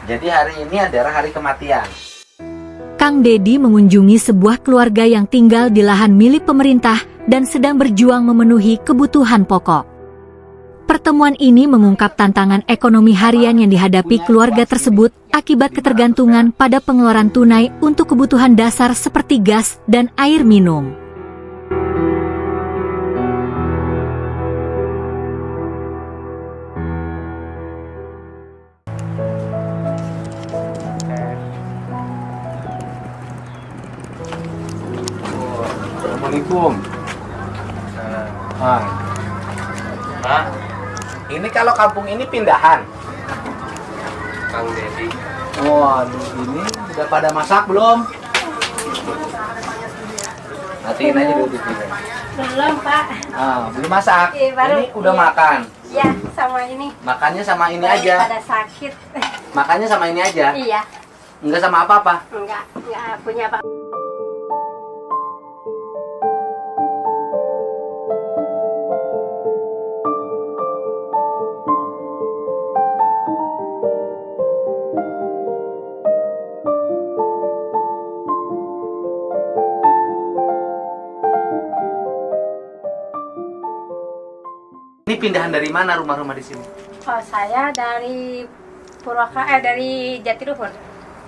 Jadi hari ini adalah hari kematian. Kang Dedi mengunjungi sebuah keluarga yang tinggal di lahan milik pemerintah dan sedang berjuang memenuhi kebutuhan pokok. Pertemuan ini mengungkap tantangan ekonomi harian yang dihadapi keluarga tersebut akibat ketergantungan pada pengeluaran tunai untuk kebutuhan dasar seperti gas dan air minum. Assalamualaikum. Hai. Pak, ini kalau kampung ini pindahan. Kang Dedi. Waduh, ini udah pada masak belum? Matiin aja dulu TV-nya. Belum, Pak. Belum masak. Iya, baru. Ini udah Iya. makan. Ya, sama ini. Makannya sama ini aja. Pada sakit. Makannya sama ini aja. Iya, Enggak sama apa-apa. enggak punya Pak. Ini pindahan dari mana rumah-rumah di sini? Oh, saya dari dari Jatiluhur.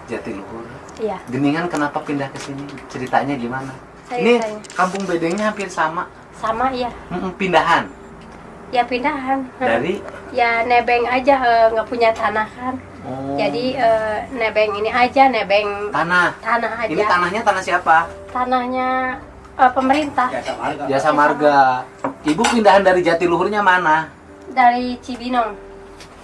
Jatiluhur. Iya, Geningan kenapa pindah ke sini? Ceritanya gimana? Ceritanya. Ini kampung bedengnya hampir sama. sama iya. Pindahan. Ya pindahan. Dari? Ya nebeng aja, nggak punya tanah kan. Oh. Jadi nebeng ini aja, nebeng Tanah. tanah aja. Ini tanahnya tanah siapa? Tanahnya pemerintah. Jasa Marga. Ibu pindahan dari Jatiluhurnya mana? Dari Cibinong.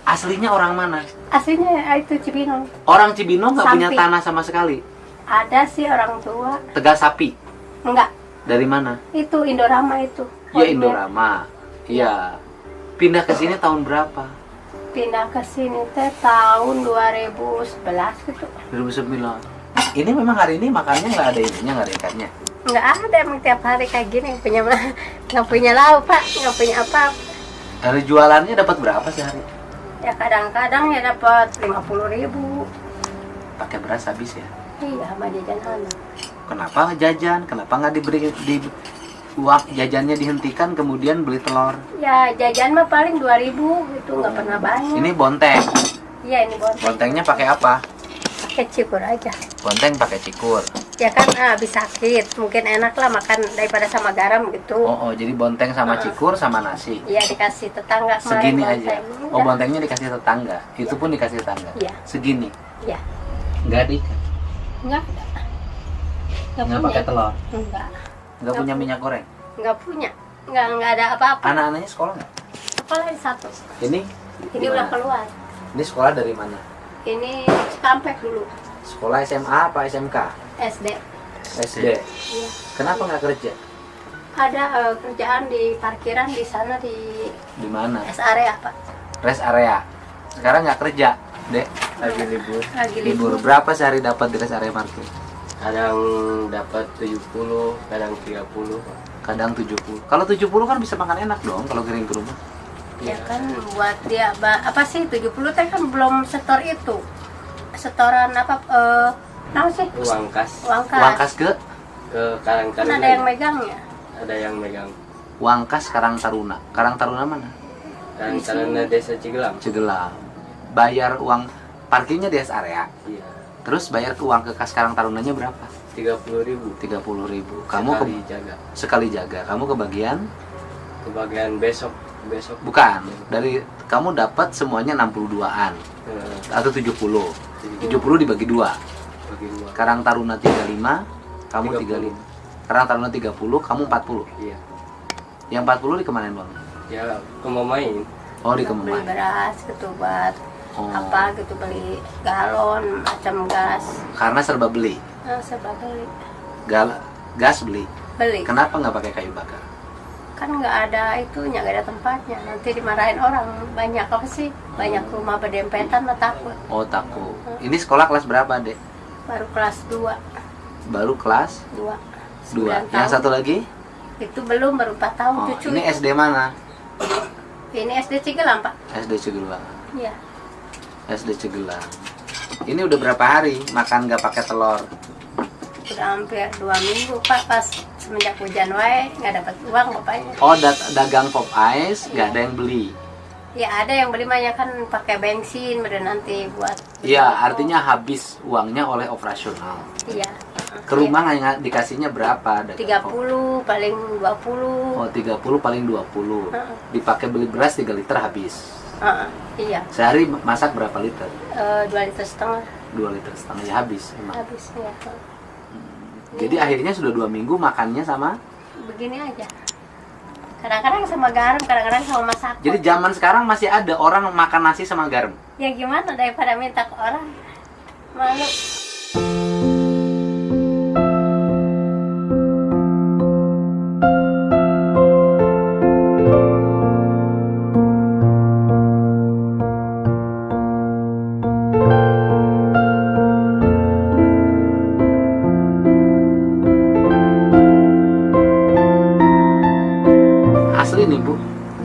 Aslinya orang mana? Aslinya itu Cibinong. Orang Cibinong nggak punya Sampi. tanah sama sekali. Ada sih orang tua. Tegal Sapi. Enggak, Dari mana? itu Indorama itu. Ya Indorama. Iya. Pindah ke sini tahun berapa? Pindah ke sini teh tahun 2011 gitu. 2009. Ini memang hari ini makannya nggak ada ininya, nggak ada ikannya. Nggak ada emang tiap hari kayak gini, nggak punya lauk Pak, nggak punya apa. Hari jualannya dapat berapa sehari? Ya kadang-kadang ya dapat 50.000. Pakai beras habis ya. Iya, sama jajan anak. Kenapa jajan? Kenapa nggak diberi uang jajannya dihentikan kemudian beli telur? Ya jajan mah paling 2.000 gitu, nggak pernah banyak. Ini bonteng. Iya ini bonteng. Bontengnya pakai apa? Pakai cikur aja. Bonteng pakai cikur. Ya kan habis sakit, mungkin enak lah makan daripada sama garam gitu. Oh, jadi bonteng sama cikur sama nasi. Iya dikasih tetangga kemarin. Segini bonteng. aja. Oh, bontengnya dikasih tetangga. Itu pun dikasih tetangga. Iya. Segini. Iya. Nggak diikat. Enggak ada. Nggak pakai telur. Enggak. Nggak punya minyak goreng. Enggak punya. Enggak ada apa-apa. Anak-anaknya sekolah nggak? Sekolah ini satu. Ini? Ini udah keluar. Ini sekolah dari mana? Ini Cikampek dulu. Sekolah SMA apa SMK? SD. SD. Iya. Kenapa nggak kerja? Ada kerjaan di parkiran di sana di Di mana? rest area Pak. Rest area. Sekarang nggak kerja, Dek. Lagi libur. Lagi Libur libur. berapa sehari dapat di rest area parkir? Kadang dapat 70, kadang 30. Kadang 70. Kalau 70 kan bisa makan enak dong kalau kirim ke rumah. Ya kan buat dia apa sih 70 teh kan belum setor itu. Setoran apa naon sih? Uang kas Uang Uang kas. kas ke ke Kan Karang ada yang megangnya. Ada yang megang. Uang kas Karang Taruna. Karang Taruna mana? Karang Taruna Desa Cigelam. Cigelam. Bayar uang parkirnya di rest area. Iya. Terus bayar ke uang ke kas Karang Tarunanya berapa? 30.000. 30.000. Kamu Sekali jaga. sekali jaga. Kamu kebagian? Kebagian besok. Bukan. Dari kamu dapat semuanya 62-an atau 70. 70 dibagi 2. Bagi dua. Karang Taruna 35, kamu 30. 35. Karang Taruna 30, kamu 40. Iya. Yang 40 dikemanain bang? Ya, aku mau main. Oh di Beli Kememain. beras gitu buat Oh. apa gitu, beli galon macam gas. Karena serba beli. Serba beli. Gas beli. Beli. Kenapa nggak pakai kayu bakar? Kan nggak ada itunya, nggak ada tempatnya, nanti dimarahin orang. Banyak apa sih, banyak rumah berdempetan lah, takut. Oh takut. Ini sekolah kelas berapa dek? Baru kelas 2 Baru kelas 2 2. Yang satu lagi? itu belum, baru 4 tahun Oh, cucu ini itu. SD mana? Ini SD Cigelam Pak. SD Cigelang. Iya. SD Cigelang. Ini udah berapa hari makan nggak pakai telur? Udah hampir 2 minggu Pak, pas semenjak hujan wae nggak dapat uang bapaknya. Oh, dagang pop ice nggak ada yang beli. Ya ada yang beli mah ya kan pakai bensin, bener nanti buat. Iya, artinya habis uangnya oleh operasional. Iya. Ke rumah nggak dikasihnya berapa? Dagang pop? 30 paling 20. Oh, 30 paling 20. Dipakai beli beras 3 liter habis. Iya. Sehari masak berapa liter? 2,5 liter. 2 liter setengah ya habis emang. Habis ya. Jadi akhirnya sudah 2 minggu makannya sama. Begini aja. Kadang-kadang sama garam, kadang-kadang sama masak. Jadi zaman sekarang masih ada orang makan nasi sama garam. Ya gimana daripada minta ke orang. Malu. Asli nih Bu,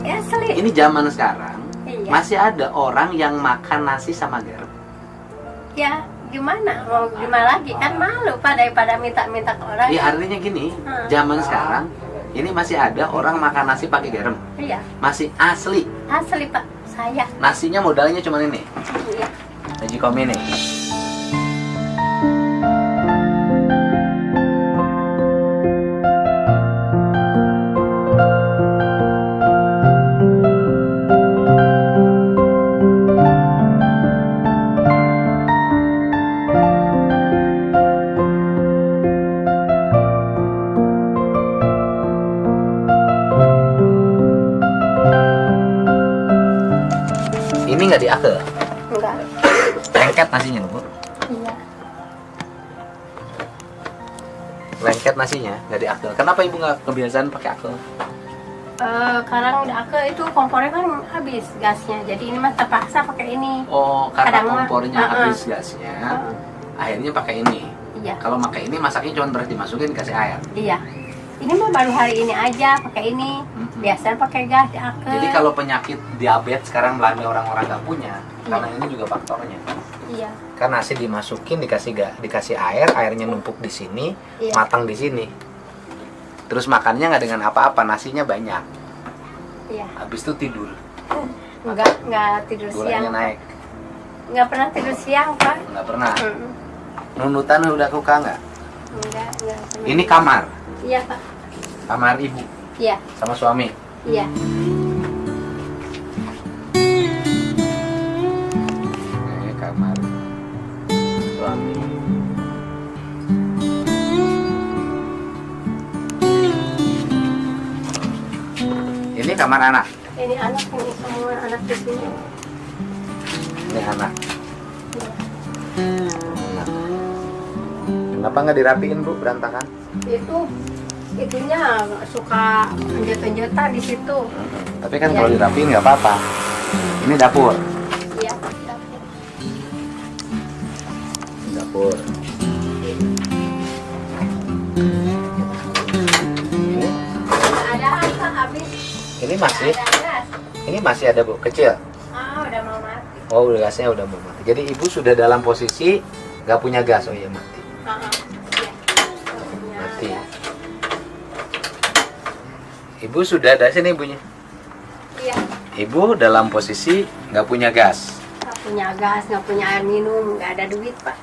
Ya selit. ini zaman sekarang Iya. masih ada orang yang makan nasi sama garam. Ya gimana? Mau gimana lagi kan malu Pak daripada minta-minta ke orang. Ya artinya gini, zaman sekarang ini masih ada orang makan nasi pakai garam. Iya. Masih asli. Asli Pak, saya. Nasinya modalnya cuma ini. Iya. Magicom ini. Ini nggak diakel. Enggak. Lengket nasinya Bu. Iya. Lengket nasinya nggak diakel. Kenapa Ibu nggak kebiasaan pakai akel? Kadang udah ke itu kompornya kan habis gasnya. Jadi ini mah terpaksa pakai ini. Oh, karena Kadang mah, kompornya habis gasnya. Heeh. Akhirnya pakai ini. Iya. Kalau pakai ini masaknya cuma berarti dimasukin kasih air. Iya. Ini mah baru hari ini aja pakai ini. Biasanya pakai gas diaker. Jadi kalau penyakit diabetes sekarang melanda orang-orang nggak punya, Iya. karena ini juga faktornya. Iya. Kan nasi dimasukin dikasih air, airnya numpuk di sini, Iya. matang di sini. Terus makannya nggak dengan apa-apa, nasinya banyak. Iya. Habis itu tidur, Enggak tidur gulanya siang. naik. Enggak pernah tidur siang, Pak. Nggak pernah. Mm-mm. Nunutan udah suka nggak? Enggak pernah. Ini kamar, Iya, Pak. kamar ibu Iya. sama suami. Iya. Ini kamar suami. Ini kamar anak. Ini anak, ini semua anak di sini. Ini anak. Iya. Anak. Kenapa nggak dirapiin Bu, berantakan? Itunya suka anjot-anjotan di situ. Tapi kan Iya. kalau dirapiin nggak apa-apa. Ini dapur. Iya. Dapur. Nggak ada apa habis. Ini masih, Ada gas. ini masih ada Bu, kecil. Udah mau mati. Oh, gasnya udah mau mati. Jadi ibu sudah dalam posisi nggak punya gas. Oh iya mati. Iya. Mati. Iya. Ibu sudah ada sini ibunya. Iya. Ibu dalam posisi nggak punya gas. Nggak punya gas, nggak punya air minum, nggak ada duit Pak.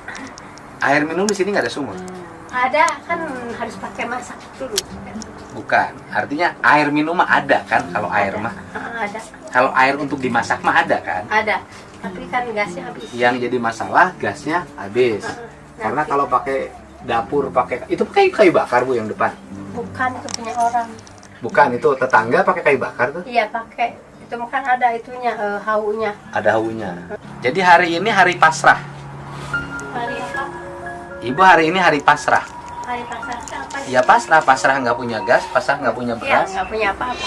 Air minum di sini nggak ada sumur. Ada kan harus pakai masak dulu. Bukan. Artinya air minum mah ada kan kalau air mah. Ada. Kalau air untuk dimasak mah ada kan. Ada. Tapi kan gasnya habis. Yang jadi masalah gasnya habis. Karena kalau pakai dapur itu pakai kayu bakar Bu yang depan. Bukan itu punya orang. Bukan, itu tetangga pakai kayu bakar tuh. Iya pakai. Itu kan ada itunya haunya. Ada haunya. Jadi hari ini hari pasrah. Hari apa? Ibu hari ini hari pasrah. Hari pasar apa? Ya pasrah nggak punya gas, pasrah nggak punya Iya, beras. nggak punya apa-apa.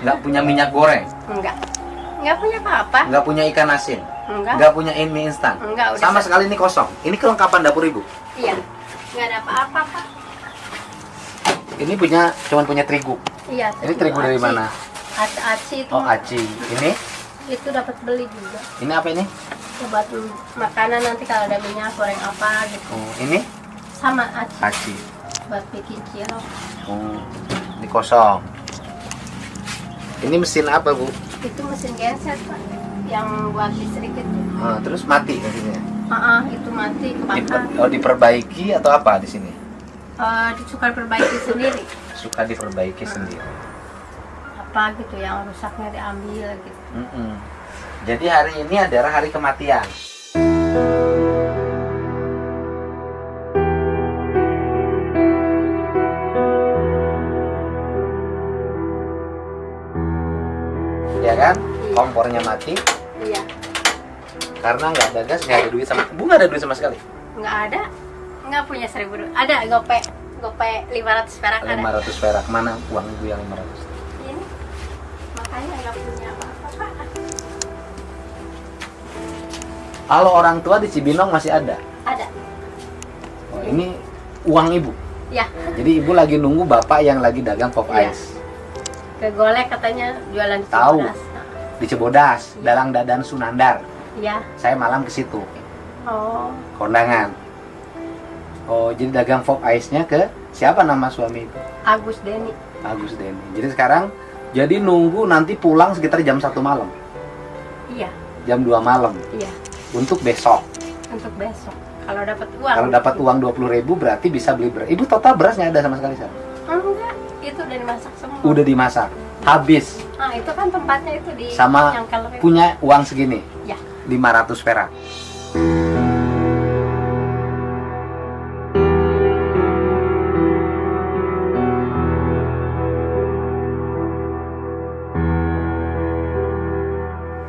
nggak punya minyak goreng, Nggak punya apa-apa. nggak punya ikan asin, Enggak. nggak punya mie instan. Enggak, udah Sama selesai. sekali ini kosong. Ini kelengkapan dapur ibu. Iya. Nggak ada apa-apa, Pak. Ini cuman punya terigu. Iya. Ini terigu dari aci. mana? Aci itu. Oh, aci. Ini Itu dapat beli juga. ini apa ini? Buat makanan nanti kalau ada minyak goreng apa gitu. Oh, ini Sama aci. aci. Buat bikin cilok. Oh, ini kosong. Ini mesin apa bu? Itu mesin genset, Pak. Yang buat listrik itu. Terus mati mesinnya. Itu mati kebakar. Diperbaiki atau apa di sini? Suka perbaiki sendiri. Suka diperbaiki sendiri. Apa gitu yang rusaknya diambil gitu. Jadi hari ini adalah hari kematian. Ya kan? Iya. Kompornya mati Iya. karena nggak ada gas, nggak ada duit sama. Bu nggak ada duit sama sekali. Nggak ada. Nggak punya 1.000 rupiah. Ada gope 500 perak ada. 500 perak. Mana uang ibu yang 500? Ini makanya nggak punya apa-apa, Pak. Kalau orang tua di Cibinong masih ada. Ada. Oh, ini uang ibu. Ya. Jadi ibu lagi nunggu bapak yang lagi dagang pop Iya. ice Ke Golek katanya jualan di Tahu. Cibodas. di Cibodas, Iya. Dalang Dadan Sunandar. Iya. Saya malam ke situ, Oh. kondangan. Oh, jadi dagang pop ice-nya ke siapa nama suami ibu? Agus Deni. Agus Deni. Jadi sekarang jadi nunggu nanti pulang sekitar jam 1 malam, Iya. jam 2 malam Iya. untuk besok. Untuk besok. Kalau dapat uang. Kalau dapat uang 20.000 berarti bisa beli beras. Ibu total beras nggak ada sama sekali sekarang? Enggak. Itu udah dimasak semua. Udah dimasak, habis. Itu kan tempatnya itu di Sama yang kalau punya uang segini, Ya. 500 perak.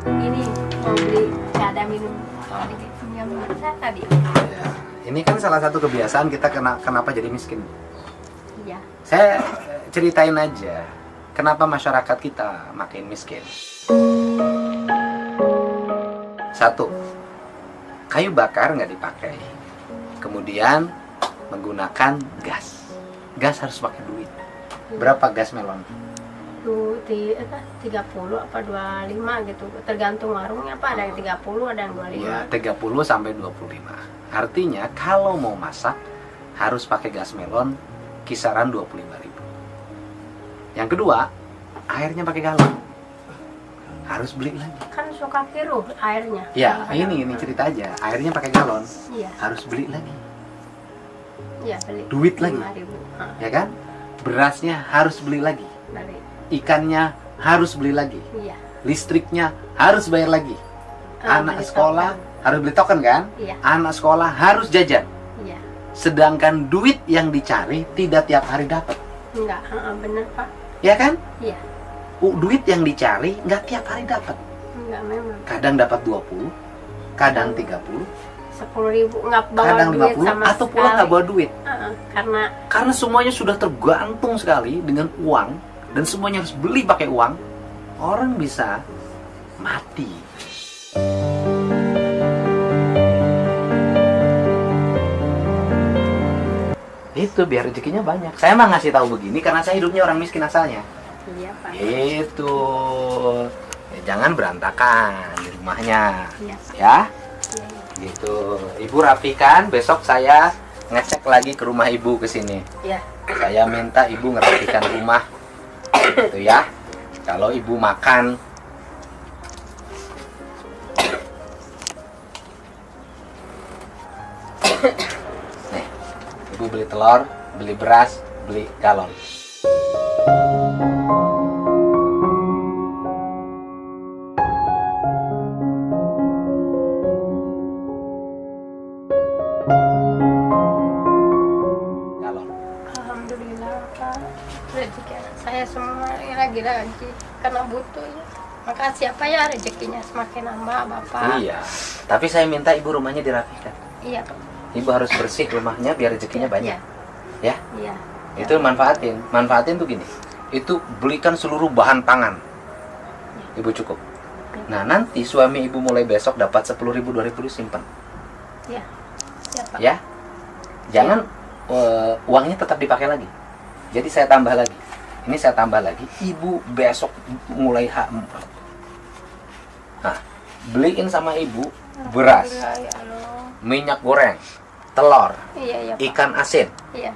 Ini mau beli nggak ada minum. Soalnya punya minum saya tadi. Ya, ini kan salah satu kebiasaan kita kenapa jadi miskin. Iya. Saya ceritain aja kenapa masyarakat kita makin miskin. Satu, kayu bakar nggak dipakai. Kemudian menggunakan gas. Gas harus pakai duit. Berapa gas melon? Tuh 30 apa 25 gitu. Tergantung warungnya, Pak. Ada yang 30, ada yang 25. Ya, 30 sampai 25. Artinya kalau mau masak harus pakai gas melon kisaran 25.000. Yang kedua, airnya pakai galon. Harus beli lagi. Kan suka kiruh airnya. Ya, Kadang-kadang. ini cerita aja. Airnya pakai galon. Iya. Harus beli lagi. Iya, beli. Duit lagi. 5.000. Ya kan? Berasnya harus beli lagi. Beli. Ikannya harus beli lagi. Iya. Listriknya harus bayar lagi. Anak Beli sekolah token. harus beli token kan? Iya. Anak sekolah harus jajan. Iya. Sedangkan duit yang dicari tidak tiap hari dapat. Enggak, bener, Pak. Ya kan? Iya. Duit yang dicari nggak tiap hari dapat. Enggak memang. Kadang dapat 20, kadang 30, 10.000 nggak bawa kadang duit 50, sama atau sekali. pulang nggak bawa duit. Karena Semuanya sudah tergantung sekali dengan uang dan semuanya harus beli pakai uang. Orang bisa mati. Itu biar rezekinya banyak. Saya mah ngasih tahu begini karena saya hidupnya orang miskin asalnya. iya, Pak. Itu jangan berantakan di rumahnya, Iya. ya. Iya, iya. Gitu. Ibu rapikan. Besok saya ngecek lagi ke rumah ibu ke sini. Iya. Saya minta ibu ngerapikan rumah, gitu ya. Kalau ibu makan, nih, ibu beli telur, beli beras, beli galon. Galon. Alhamdulillah, Pak. Rezeki anak saya semua lagi karena butuh ya. Makasih apa ya rezekinya semakin nambah, Bapak. Iya. Tapi saya minta ibu rumahnya dirapikan. Iya, Pak. Ibu harus bersih rumahnya biar rezekinya banyak. Iya. Ya. Iya. Itu manfaatin tuh gini. Itu belikan seluruh bahan pangan. Ibu cukup. Nah, nanti suami ibu mulai besok dapat 10.000, 2.000 simpan. Ya. Ya, Pak. Ya. Jangan uangnya tetap dipakai lagi. Jadi saya tambah lagi. Ini saya tambah lagi. Ibu besok mulai Nah, beliin sama ibu beras, Ya Allah. minyak goreng, telur, Iya, iya, Pak. ikan asin, Iya.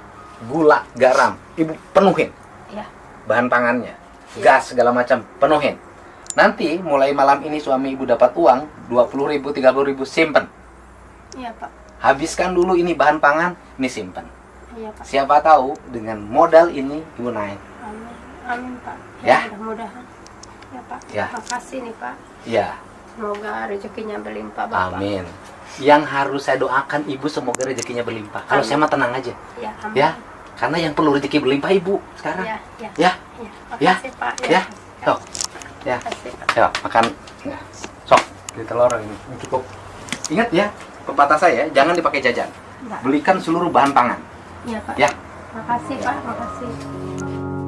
gula, garam. Ibu penuhin Iya. bahan pangannya. Gas segala macam penuhin. Nanti mulai malam ini suami ibu dapat uang 20.000, 30.000 simpen. Iya, Pak. Habiskan dulu ini bahan pangan, ini simpen. Iya, Pak. Siapa tahu dengan modal ini ibu naik. Amin. Amin, Pak. Ya. Mudah-mudahan. Ya, Pak. Ya. Makasih nih, Pak. Ya, Semoga rezekinya berlimpah, Bapak. amin. Yang harus saya doakan ibu semoga rezekinya berlimpah. Kalau Amin. saya mah tenang aja. Ya, amin. Ya, karena yang perlu rezeki berlimpah ibu sekarang. Ya, ya. Ya, Ya. Makasih, Pak. ya. Sok. Ya, Makasih, Pak. ya makan. Ya. Sok. Di telur ini cukup. Ingat ya, pepatah saya jangan dipakai jajan. Enggak. Belikan seluruh bahan pangan. Ya, Pak. Ya. Makasih, Pak. Makasih.